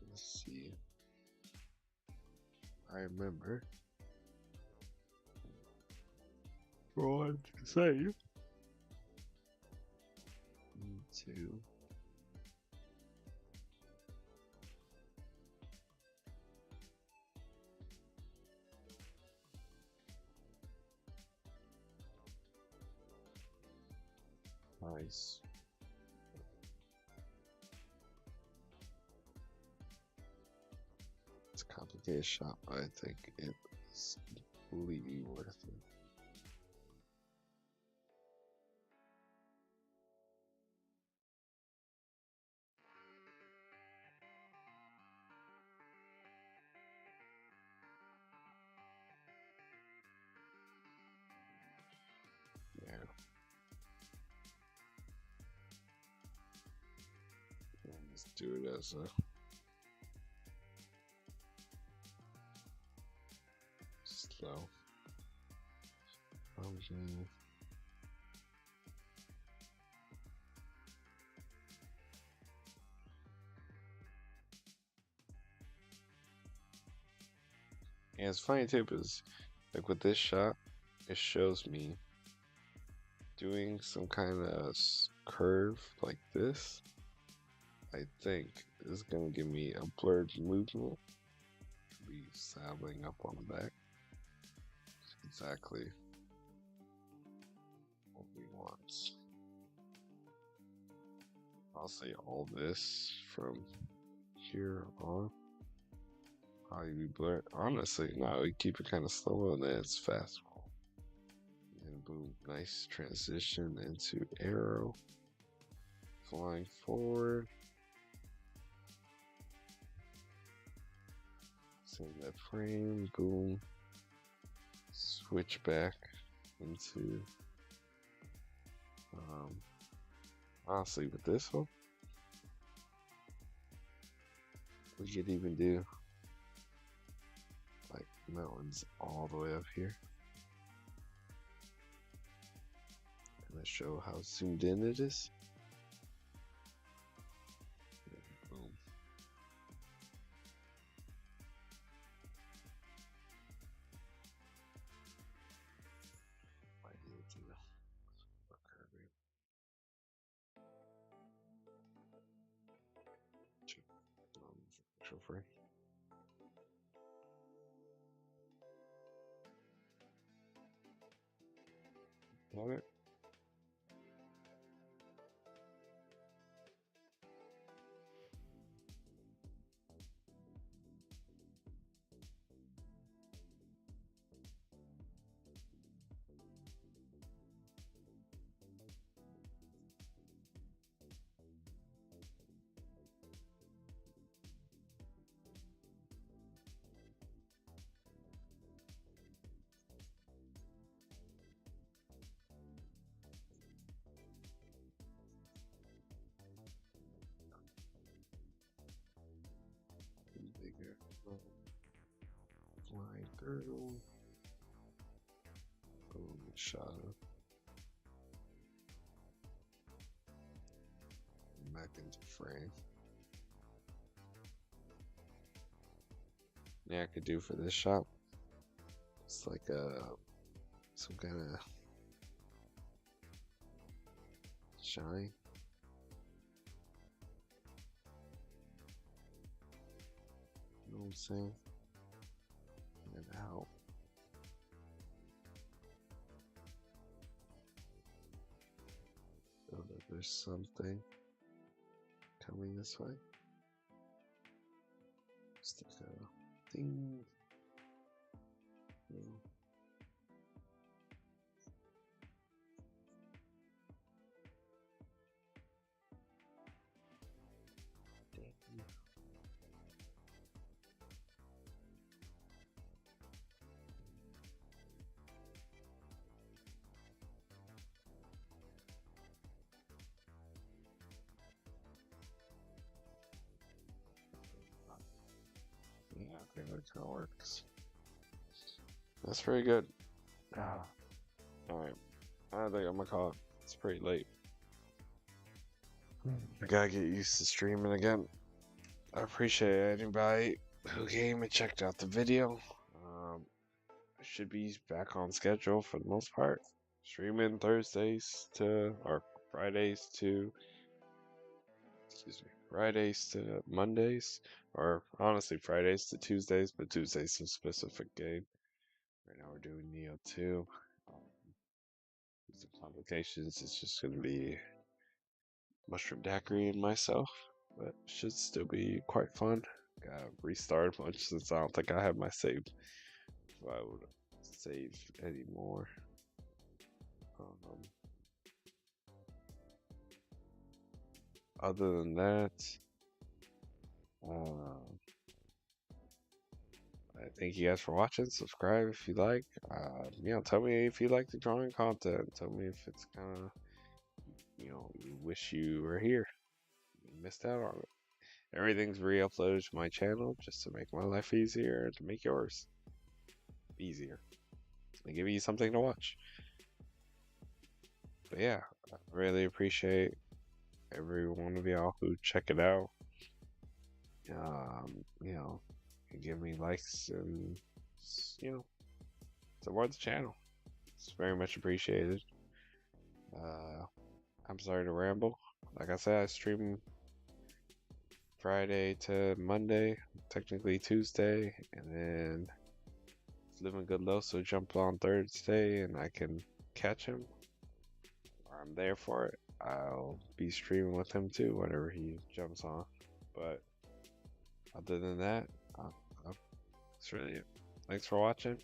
Let's see. I remember. What to say? 2. Nice. It's a complicated shot, but I think it's completely worth it. Yeah. Let's do it as a slow. Yeah, it's funny too, because like with this shot, it shows me doing some kind of curve like this. I think is gonna give me a blurred movement. Be saddling up on the back. Exactly what we want. I'll say all this from here on. Probably be blurred. Honestly, no, we keep it kind of slow and then it's fast. And boom, nice transition into arrow. Flying forward. Save that frame, boom. Switch back into honestly with this one we could even do like mountains all the way up here and I show how zoomed in it is. Boom. Free. Love it. Bigger. Line through. Boom, shot him. Back into frame. Yeah, I could do for this shot. It's like some kind of shine. You know what I'm saying? And out. So that there's something coming this way. Just like a ding. Yeah, I think that kind of works. That's pretty good. Alright, I think I'm gonna call it. It's pretty late. I gotta get used to streaming again. I appreciate anybody who came and checked out the video. I should be back on schedule for the most part. Streaming Thursdays to, or Fridays to, Fridays to Mondays, or honestly Fridays to Tuesdays, but Tuesdays is a specific game. Right now we're doing Neo 2. The complications is just going to be Mushroom Daiquiri and myself, but should still be quite fun. Gotta restart a bunch since I don't think I have my save. If I would save anymore. Other than that, I thank you guys for watching. Subscribe if you like. Tell me if you like the drawing content. Tell me if it's kind of, you wish you were here. You missed out on it. Everything's re-uploaded to my channel just to make my life easier and to make yours easier. And give you something to watch. But yeah, I really appreciate every one of y'all who check it out. Give me likes and support the channel. It's very much appreciated. I'm sorry to ramble. Like I said, I stream Friday to Monday, technically Tuesday, and then Living Good Low, so jump on Thursday and I can catch him. Or I'm there for it. I'll be streaming with him too, whenever he jumps on. But other than that, that's really it. Thanks for watching.